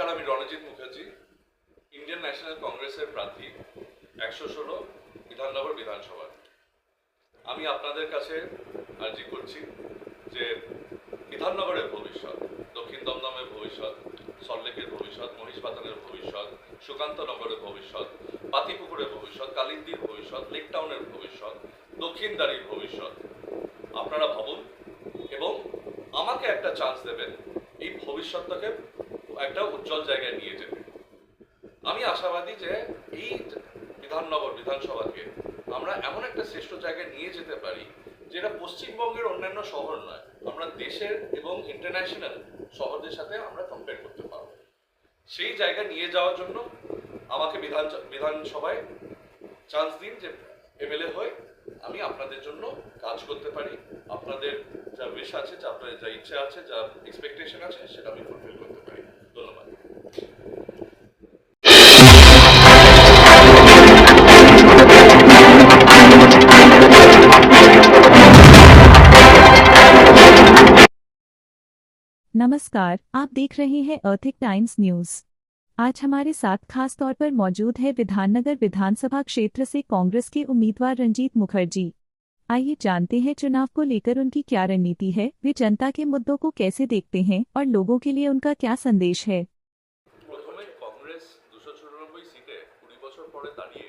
নমস্কার, আমি Ranjit Mukherjee, Indian national কংগ্রেসের প্রার্থী 116 বিধাননগর বিধানসভা। আমি আপনাদের কাছে আর্জি করছি যে বিধাননগরের ভবিষ্যৎ, দক্ষিণ দমদমের ভবিষ্যৎ, সল্টলেকের ভবিষ্যৎ, মহিষবাতানের ভবিষ্যৎ, সুকান্তনগরের ভবিষ্যৎ, পাতিপুকুরের ভবিষ্যৎ, কালিন্দির ভবিষ্যৎ, লেকটাউনের ভবিষ্যৎ, দক্ষিণদারির ভবিষ্যৎ আপনারা ভাবুন এবং আমাকে একটা চান্স দেবেন এই ভবিষ্যৎটাকে একটা উজ্জ্বল জায়গায় নিয়ে যেতে। আমি আশাবাদী যে এই বিধাননগর বিধানসভাকে আমরা এমন একটা শ্রেষ্ঠ জায়গায় নিয়ে যেতে পারি যেটা পশ্চিমবঙ্গের অন্যান্য শহর নয়, আমরা দেশের এবং ইন্টারন্যাশনাল শহরদের সাথে আমরা কম্পেয়ার করতে পারবো। সেই জায়গায় নিয়ে যাওয়ার জন্য আমাকে বিধানসভায় চান্স দিন যে এমএলএ হয়ে আমি আপনাদের জন্য কাজ করতে পারি। আপনাদের যা উইশ আছে, যা আপনাদের যা ইচ্ছা আছে, যা এক্সপেকটেশন আছে, সেটা আমি ফুলফিল করতে পারি। ধন্যবাদ। नमस्कार, आप देख रहे हैं अर्थिक टाइम्स न्यूज। आज हमारे साथ खास तौर पर मौजूद है विधाननगर विधानसभा क्षेत्र से कांग्रेस के उम्मीदवार रंजीत मुखर्जी। आइए जानते हैं चुनाव को लेकर उनकी क्या रणनीति है, वे जनता के मुद्दों को कैसे देखते हैं और लोगों के लिए उनका क्या संदेश है। প্রথমে কংগ্রেস 294 সিটে 20 বছর পরে দাঁড়িয়ে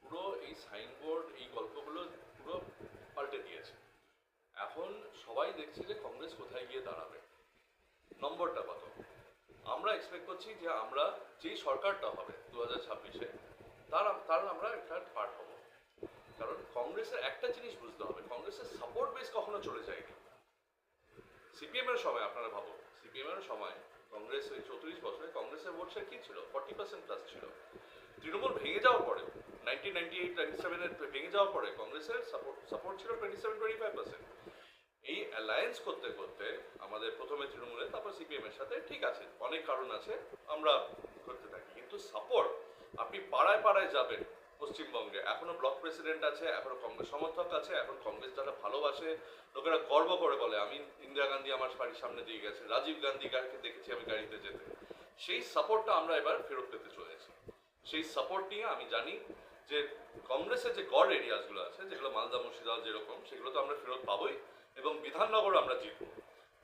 পুরো এই সাইনবোর্ড, এই গল্পগুলো পুরো পাল্টে দিয়েছে। এখন সবাই দেখছে যে কংগ্রেস কোথায় গিয়ে দাঁড়াবে, নম্বরটা কত। আমরা এক্সপেক্ট করছি যে আমরা যেই সরকারটা হবে 2026-এ তার আমরা একটা পার্ট হব। কারণ কংগ্রেসের একটা জিনিস বুঝতে হবে, কংগ্রেসের সাপোর্ট বেস কখনো চলে যায়নি। সিপিএম এর সময় আপনারা ভাবুন, সিপিএম এর সময় কংগ্রেস 34 বছরে কংগ্রেসের ভোট শেয়ার কি ছিল? 40% প্লাস ছিল। তৃণমূল ভেঙে যাওয়ার পরে 1998-97 ভেঙে যাওয়ার পরে কংগ্রেসের সাপোর্ট ছিল 27-25%। এই অ্যালায়েন্স করতে করতে আমাদের প্রথমে তৃণমূলের, তারপর সিপিএম এর সাথে, ঠিক আছে অনেক কারণ আছে, আমরা করতে থাকি, কিন্তু সাপোর্ট আপনি পাড়ায় পাড়ায় যাবেন পশ্চিমবঙ্গে, এখনো ব্লক প্রেসিডেন্ট আছে, এখনো কংগ্রেস সমর্থক আছে, এখন কংগ্রেস যারা ভালোবাসে, লোকেরা গর্ব করে বলে আমি ইন্দিরা গান্ধী আমার বাড়ির সামনে দিয়ে গেছে, রাজীব গান্ধী গাড়িকে দেখেছি আমি গাড়িতে যেতে। সেই সাপোর্টটা আমরা এবার ফেরত পেতে চলেছি। সেই সাপোর্ট নিয়ে আমি জানি যে কংগ্রেসের যে গড় এরিয়াসগুলো আছে, যেগুলো মালদা মুর্শিদাবাদ যেরকম, সেগুলো তো আমরা ফেরত পাবোই এবং বিধাননগর আমরা জিতব।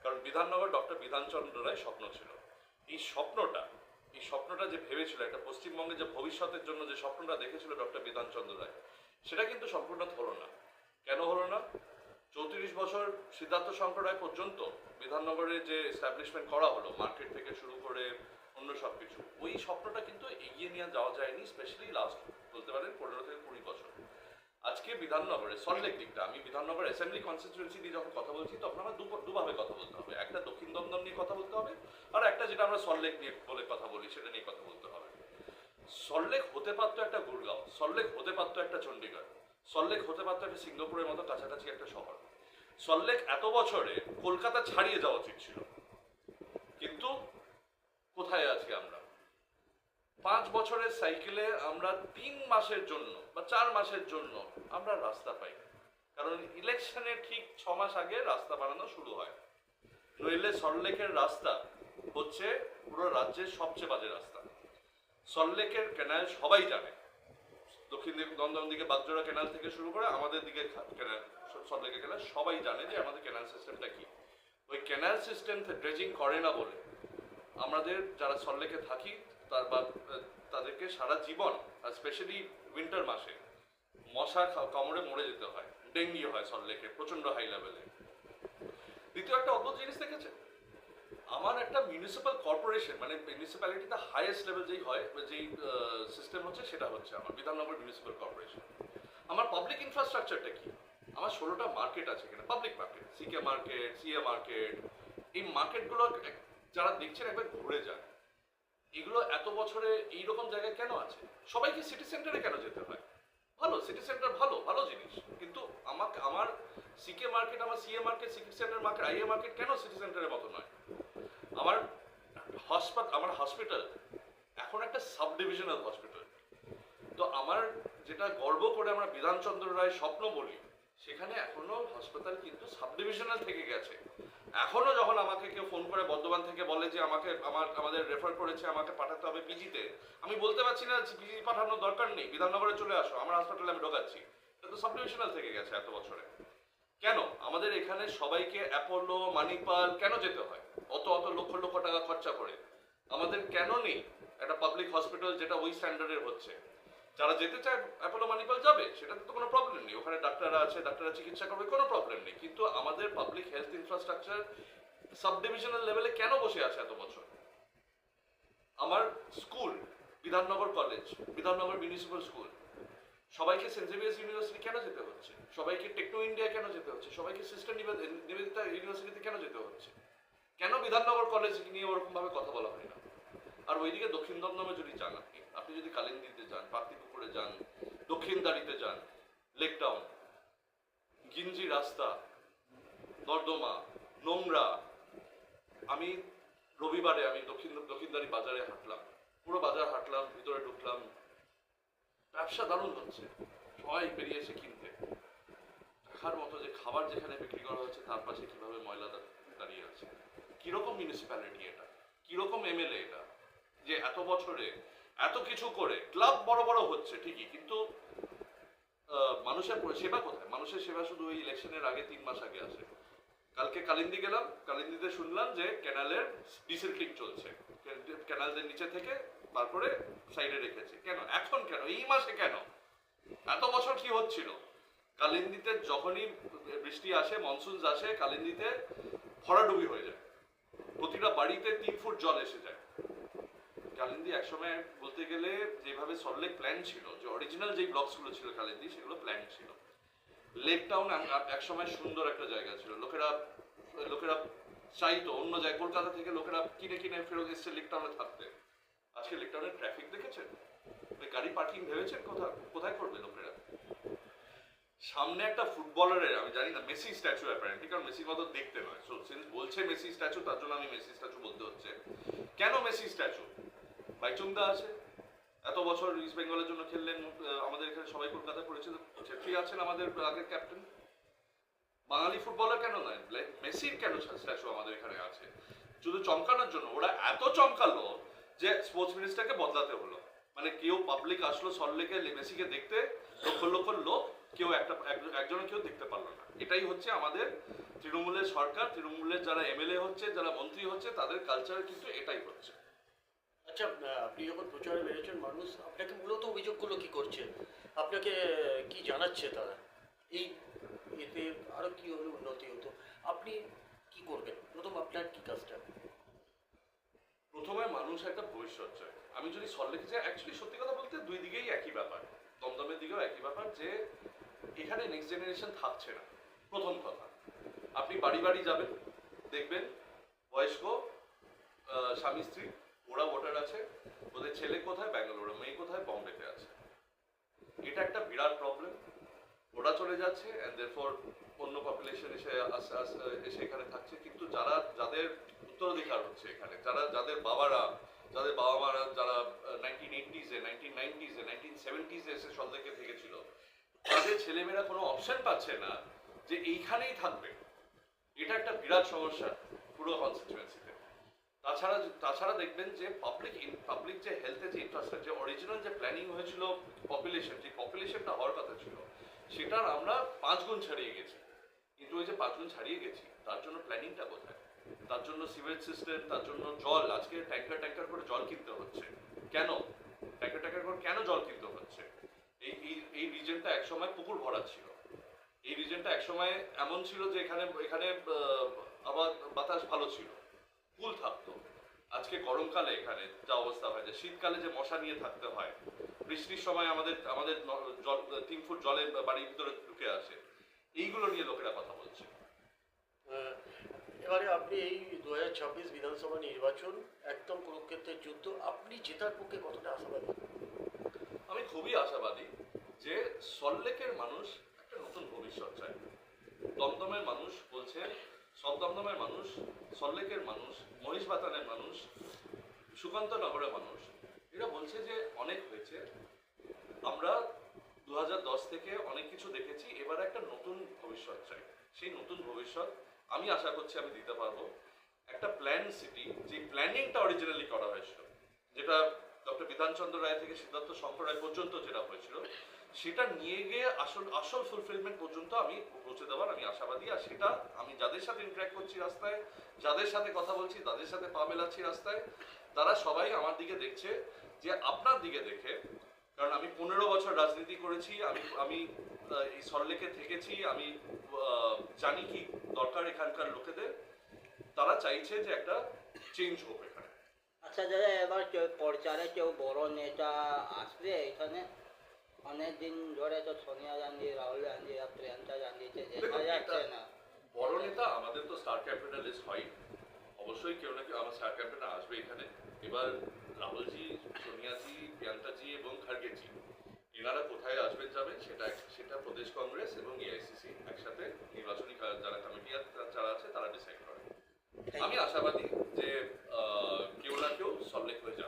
কারণ বিধাননগর ডক্টর বিধানচন্দ্র রায় স্বপ্ন ছিল। এই স্বপ্নটা যে ভেবেছিল, একটা পশ্চিমবঙ্গের যে ভবিষ্যতের জন্য যে স্বপ্নটা দেখেছিল ডক্টর বিধানচন্দ্র রায়, সেটা কিন্তু সম্পূর্ণ হলো না। কেন হলো না? 34 বছর সিদ্ধার্থ শঙ্কর রায় পর্যন্ত বিধাননগরে যে এস্টাবলিশমেন্ট করা হলো, মার্কেট থেকে শুরু করে অন্য সব কিছু, ওই স্বপ্নটা কিন্তু এগিয়ে নিয়ে যাওয়া যায়নি, স্পেশালি লাস্ট বলতে পারেন 15 থেকে 20 বছর। আজকে বিধাননগরে সল্টলেক দিকটা, আমি বিধাননগর অ্যাসেম্বলি কনস্টিটিউয়েন্সি নিয়ে যখন কথা বলছি তখন আমার দুভাবে কথা বলতে হবে। একটা দক্ষিণ দমদম নিয়ে কথা বলতে হবে, আর একটা যেটা আমরা সল্টলেক নিয়ে বলে কথা বলি সেটা নিয়ে কথা বলতে হবে। সল্টলেক হতে পারতো একটা গুড়গাঁও, সল্টলেক হতে পারতো একটা চণ্ডীগড়, সল্টলেক হতে পারতো একটা সিঙ্গাপুরের মতো কাছাকাছি একটা শহর। সল্টলেক এত বছরে কলকাতা ছাড়িয়ে যাওয়া উচিত ছিল, কিন্তু কোথায় আছি আমরা? 5 বছরের সাইকেলে আমরা 3 মাসের জন্য বা 4 মাসের জন্য আমরা রাস্তা পাই, কারণ ইলেকশনের ঠিক 6 মাস আগে রাস্তা বানানো শুরু হয়। নইলে সল্টলেকের রাস্তা হচ্ছে পুরো রাজ্যের সবচেয়ে বাজে রাস্তা। সল্টলেকের ক্যানাল সবাই জানে, দক্ষিণ দিকে দমদম দিকে বাগজোড়া ক্যানাল থেকে শুরু করে আমাদের দিকে ক্যানাল, সল্টলেকের ক্যানাল সবাই জানে যে আমাদের ক্যানাল সিস্টেমটা কি। ওই ক্যানাল সিস্টেম ড্রেজিং করে না বলে আমাদের যারা সল্টলেকে থাকি তাদেরকে সারা জীবন, আর স্পেশালি উইন্টার মাসে মশা কামড়ে মরে যেতে হয়, ডেঙ্গি হয় সল্টলেকে প্রচন্ড হাই লেভেলে। দ্বিতীয় একটা অদ্ভুত জিনিস দেখেছে, আমার একটা মিউনিসিপ্যাল কর্পোরেশন, মানে মিউনিসিপ্যালিটিতে হাইয়েস্ট লেভেল যেই হয়, যেই সিস্টেম হচ্ছে, সেটা হচ্ছে আমার বিধাননগর মিউনিসিপ্যাল কর্পোরেশন। আমার পাবলিক ইনফ্রাস্ট্রাকচারটা কি? আমার 16টা মার্কেট আছে এখানে, public market, CK market, CA market. এই মার্কেটগুলো যারা দেখছেন একবার ঘুরে যান, এগুলো এত বছরে এইরকম জায়গায় কেন আছে? সবাইকে সিটি সেন্টারে কেন যেতে হয়? ভালো সিটি সেন্টার, ভালো ভালো জিনিস, কিন্তু আমার সিকে মার্কেট, আমার CA market, city centre market, IA market কেন সিটি সেন্টারের মতো নয়? আমার হসপিটাল এখন একটা সাব ডিভিশনাল হসপিটাল। তো আমার যেটা গর্ব করে আমরা বিধানচন্দ্র রায় স্বপ্ন বলি, সেখানে এখনো হাসপাতাল কিন্তু সাব ডিভিশনাল থেকে গেছে। এখনো যখন আমাকে কেউ ফোন করে বর্ধমান থেকে বলে যে আমাদের রেফার করেছে, আমাকে পাঠাতে হবে পিজিতে, আমি বলতে পারছি না পিজি পাঠানোর দরকার নেই, বিধাননগরে চলে আসো, আমার হাসপাতালে আমি ঢোকাচ্ছি। এটা তো সাব ডিভিশনাল থেকে গেছে এত বছরে। কেন আমাদের এখানে সবাইকে অ্যাপোলো, মানিপাল কেন যেতে হয় অত অত লক্ষ লক্ষ টাকা খরচা করে? আমাদের কেন নেই একটা পাবলিক হসপিটাল যেটা ওই স্ট্যান্ডার্ডের হচ্ছে? যারা যেতে চায় অ্যাপোলো মানিপাল যাবে, সেটাতে তো কোনো প্রবলেম নেই, ওখানে ডাক্তাররা আছে, ডাক্তাররা চিকিৎসা করবে, কোনো প্রবলেম নেই। কিন্তু আমাদের public health infrastructure sub divisional লেভেলে কেন বসে আছে এত বছর? আমার school Bidhannagar college, Bidhannagar municipal school, সবাইকে সেন্ট জেভিয়ার্স ইউনিভার্সিটি কেন যেতে হচ্ছে? সবাইকে টেকনো ইন্ডিয়া কেন যেতে হচ্ছে? সবাইকে সিস্টার নিবেদিতা ইউনিভার্সিটিতে কেন যেতে হচ্ছে? কেন বিধাননগর কলেজ নিয়ে ওরকম ভাবে কথা বলা হয় না? আর ওইদিকে দক্ষিণ দমদমে যদি যান, আপনি যদি কালিন্দিতে যান, পাতিপুকুরে যান, দক্ষিণদারিতে যান, লেক টাউন, গিঞ্জি রাস্তা, নর্দমা, নোংরা। আমি রবিবারে আমি দক্ষিণদারি বাজারে হাঁটলাম, পুরো বাজার হাঁটলাম, ভিতরে ঢুকলাম, ব্যবসা দারুণ হচ্ছে, সবাই বেরিয়েছে কিনতে। দেখার মতো যে খাবার যেখানে বিক্রি করা হচ্ছে তার পাশে কিভাবে ময়লা দাঁড়িয়ে আছে। কিরকম মিউনিসিপ্যালিটি এটা, কিরকম এমএলএ এটা, যে এত বছরে এত কিছু করে ক্লাব বড় বড় হচ্ছে ঠিকই, কিন্তু মানুষের সেবা কোথায়? মানুষের সেবা শুধু ওই ইলেকশনের আগে 3 মাস আগে আসে। কালকে কালিন্দি গেলাম, কালিন্দিতে শুনলাম যে ক্যানালের ডিসিল্টিং চলছে, ক্যানালদের নিচে থেকে তারপরে সাইডে রেখেছে। কেন এখন, কেন এই মাসে, কেন? এত বছর কি হচ্ছিল? কালিন্দিতে যখনই বৃষ্টি আসে, মনসুন আসে, কালিন্দিতে ভরাডুবি হয়ে যায়, প্রতিটা বাড়িতে 3 ফুট জল এসে যায়। কালিন্দি একসময় বলতে গেলে যেভাবে সল্টলেক প্ল্যান ছিল, যে অরিজিনাল যে ব্লকসগুলো ছিল কালিন্দি, সেগুলো প্ল্যান ছিল। লেক টাউন একসময় সুন্দর একটা জায়গা ছিল, লোকেরা চাইতো অন্য জায়গায়, কলকাতা থেকে লোকেরা কিনে কিনে ফেরত এসছে লেক টাউনে থাকতে। আজকে লেক টাউনের ট্রাফিক দেখেছেন? গাড়ি পার্কিং ভেবেছেন কোথায় করবে লোকেরা? সামনে একটা ফুটবলারের, আমি জানি না, মেসি স্ট্যাচু অ্যাপারেন্টলি, কারণ মেসির মতো দেখতে নয়, সো সিন্স বলছে মেসি স্ট্যাচু, তার জন্য আমি মেসি স্ট্যাচু বলতে হচ্ছে। কেন মেসি স্ট্যাচু? বাইচুংদা আছে, এত বছর ইস্ট বেঙ্গলের জন্য খেললেন, আমাদের এখানে সবাই কলকাতা করেছিল। ছেত্রী আছেন আমাদের আগের ক্যাপ্টেন। বাঙালি ফুটবলার কেন নয়? মেসির কেন স্ট্যাচু আমাদের এখানে আছে? শুধু চমকানোর জন্য। ওরা এত চমকালো যে স্পোর্টস মিনিস্টারকে বদলাতে হলো। মানে কেউ পাবলিক আসলো সল্টলেকে মেসিকে দেখতে, লক্ষ লক্ষ লোক, কেউ একজনও কেউ দেখতে পারলো না। এটাই হচ্ছে আমাদের তৃণমূলের সরকার, তৃণমূলের যারা এমএলএ হচ্ছে, যারা মন্ত্রী হচ্ছে, তাদের কালচার কিন্তু এটাই হচ্ছে। আচ্ছা, আপনি যখন প্রচারে বেরোচ্ছেন, মানুষ আপনাকে মূলত অভিযোগগুলো কি করছে, আপনাকে কি জানাচ্ছে তারা? এই এতে আরো কি হলে উন্নতি হতো, আপনি কি করবেন? প্রথম আপনার কি কাজটা? প্রথমে মানুষ একটা ভবিষ্যৎ চায়। আমি যদি সল্টলেকে যাই, অ্যাকচুয়ালি সত্যি কথা বলতে দুই দিকেই একই ব্যাপার, দমদমের দিকেও একই ব্যাপার, যে এখানে নেক্সট জেনারেশন থাকছে না। প্রথম কথা, আপনি বাড়ি বাড়ি যাবেন, দেখবেন বয়স্ক স্বামী স্ত্রী, ওরা ভোটার আছে, ওদের ছেলে কোথায় ব্যাঙ্গালোরে, মেয়ে কোথায় বম্বেতে আছে। এটা একটা বিরাট প্রবলেম। ওরা চলে যাচ্ছে অ্যান্ড দেয়ারফর অন্য পপুলেশন এসে এখানে থাকছে। কিন্তু যাদের উত্তরাধিকার হচ্ছে এখানে, যাদের বাবা মারা যারা 1980s-এ, 1990s-এ, 1970s-এ এসে সল্টলেকে থেকেছিল, তাদের ছেলেমেয়েরা কোনো অপশন পাচ্ছে না যে এইখানেই থাকবে। এটা একটা বিরাট সমস্যা পুরো কনস্টিটিউয়েন্সিতে। তাছাড়া দেখবেন যে পাবলিক যে হেলথের যে ইনফ্রাস্ট্রাকচার, অরিজিনাল যে প্ল্যানিং হয়েছিল, যে পপুলেশনটা হওয়ার কথা ছিল, সেটার আমরা 5 গুণ ছাড়িয়ে গেছি। কিন্তু ওই যে 5 গুণ ছাড়িয়ে গেছি, তার জন্য প্ল্যানিংটা কোথায়? তার জন্য সিভেজ সিস্টেম, তার জন্য জল, আজকে ট্যাঙ্কার করে জল কিনতে হচ্ছে। কেন ট্যাঙ্কার করে কেন জল কিনতে হচ্ছে? এই রিজনটা একসময় পুকুর ভরা ছিল। এই রিজনটা একসময় এমন ছিল যে এখানে আবার বাতাস ভালো ছিল, ফুল থাকতো। আজকে গরমকালে এখানে যা অবস্থা হয়, যে শীতকালে যে মশা নিয়ে থাকতে হয়, বৃষ্টির সময় আমাদের 3 ফুট জলে বাড়ির ভিতরে ঢুকে আসে, এইগুলো নিয়ে লোকেরা কথা বলছে। এবারে আপনি এই 2026 বিধানসভা নির্বাচন একদম কুরুক্ষেত্রের যুদ্ধ, আপনি জেতার পক্ষে কতটা আশাবাদী? আমি খুবই আশাবাদী যে সল্টলেকের মানুষ একটা নতুন ভবিষ্যৎ চায়। দমদমের মানুষ বলছে, সব দমদমের মানুষ, সল্টলেকের মানুষ, মহিষবাতানের মানুষ, সুকান্তনগরের মানুষ, এরা বলছে যে অনেক হয়েছে, আমরা 2010 থেকে অনেক কিছু দেখেছি, এবার একটা নতুন ভবিষ্যৎ চাই। সেই নতুন ভবিষ্যৎ আমি আশা করছি আমি দিতে পারবো। একটা প্ল্যান সিটি, যে প্ল্যানিংটা অরিজিনালি করা হয়েছিল, যেটা ডক্টর বিধানচন্দ্র রায় থেকে সিদ্ধার্থ শঙ্কর রায় পর্যন্ত যেটা হয়েছিল, সেটা নিয়ে গিয়ে আসল ফুলফিলমেন্ট পর্যন্ত আমি পৌঁছে দেওয়ার আমি আশাবাদী। আর সেটা আমি যাদের সাথে ইন্টারাক্ট করছি রাস্তায়, যাদের সাথে কথা বলছি, তাদের সাথে পা মেলাচ্ছি রাস্তায়, তারা সবাই আমার দিকে দেখছে, যে আপনার দিকে দেখে। কারণ আমি 15 বছর রাজনীতি করেছি, আমি এই সল্টলেকে থেকেছি, আমি জানি কি দরকার এখানকার লোকেদের। তারা চাইছে যে একটা চেঞ্জ হোক এখানে। আচ্ছা দাদা, এবার কেউ প্রচারে কেউ বড় নেতা আসবে এখানে? অনেক দিন ধরে তো সোনিয়া গান্ধী, রাহুল গান্ধী আর প্রিয়াঙ্কা গান্ধীকে দেখা যাচ্ছে না। বড় নেতা আমাদের তো স্টার ক্যাপিটালিস্ট হয়, অবশ্যই কেউ না কেউ আমার স্টার ক্যাপিটাল আসবে এখানে। এবার রাহুলজি, সোনিয়াজি, প্রিয়াঙ্কাজি এবং খার্গেজি, এনারা কোথায় আসবেন যাবেন সেটা প্রদেশ কংগ্রেস এবং এআইসিসি একসাথে নির্বাচনী যারা কমিটি যারা আছে তারা ডিসাইড করে। আমি আশাবাদী যে কেউ না কেউ সল্টলেক হয়ে